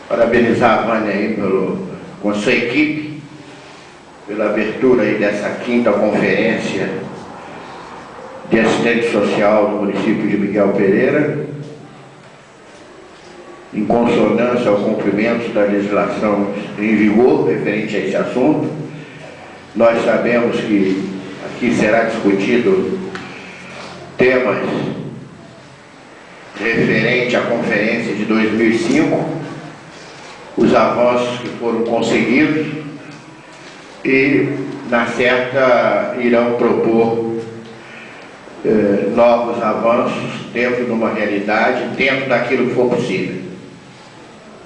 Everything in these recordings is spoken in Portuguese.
Parabenizar a Vânia aí com a sua equipe pela abertura aí dessa 5ª conferência de assistente social do município de Miguel Pereira, em consonância ao cumprimento da legislação em vigor referente a esse assunto. Nós sabemos que aqui será discutido temas referente à conferência de 2005, os avanços que foram conseguidos e, na certa, irão propor novos avanços dentro de uma realidade, dentro daquilo que for possível.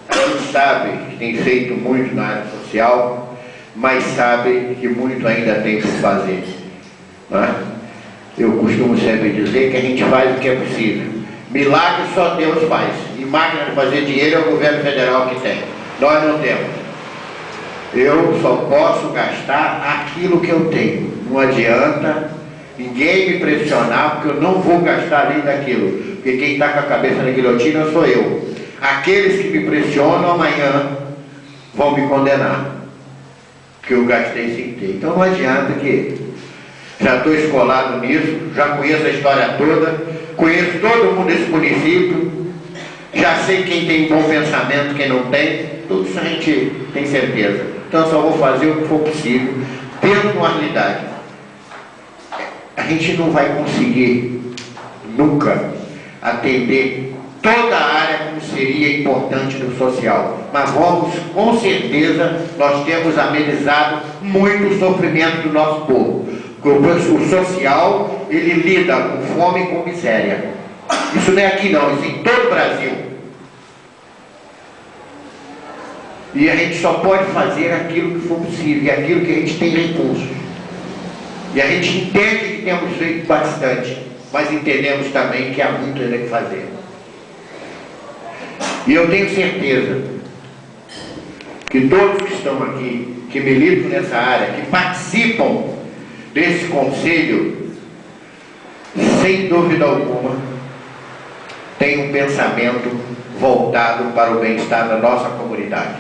A gente sabe que tem feito muito na área social, mas sabe que muito ainda tem que se fazer, não é? Eu costumo sempre dizer que a gente faz o que é possível. Milagre só Deus faz. E máquina de fazer dinheiro é o governo federal que tem. Nós não temos. Eu só posso gastar aquilo que eu tenho. Não adianta ninguém me pressionar, porque eu não vou gastar além daquilo. Porque quem está com a cabeça na guilhotina sou eu. Aqueles que me pressionam amanhã vão me condenar, porque eu gastei sem ter. Então não adianta que... Já estou escolado nisso, já conheço a história toda, conheço todo mundo desse município, já sei quem tem bom pensamento, quem não tem, tudo isso a gente tem certeza. Então eu só vou fazer o que for possível, dentro de uma realidade. A gente não vai conseguir nunca atender toda a área como seria importante no social, mas vamos, com certeza, nós temos amenizado muito o sofrimento do nosso povo. O social, ele lida com fome e com miséria. Isso não é aqui não, isso é em todo o Brasil. E a gente só pode fazer aquilo que for possível, e aquilo que a gente tem recursos. E a gente entende que temos feito bastante, mas entendemos também que há muito ainda que fazer. E eu tenho certeza que todos que estão aqui, que militam nessa área, que participam desse conselho, sem dúvida alguma, tem um pensamento voltado para o bem-estar da nossa comunidade.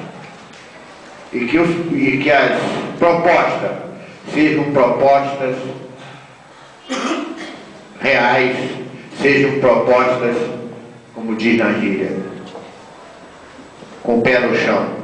E que as propostas sejam propostas reais, sejam propostas, como diz na gíria, com o pé no chão.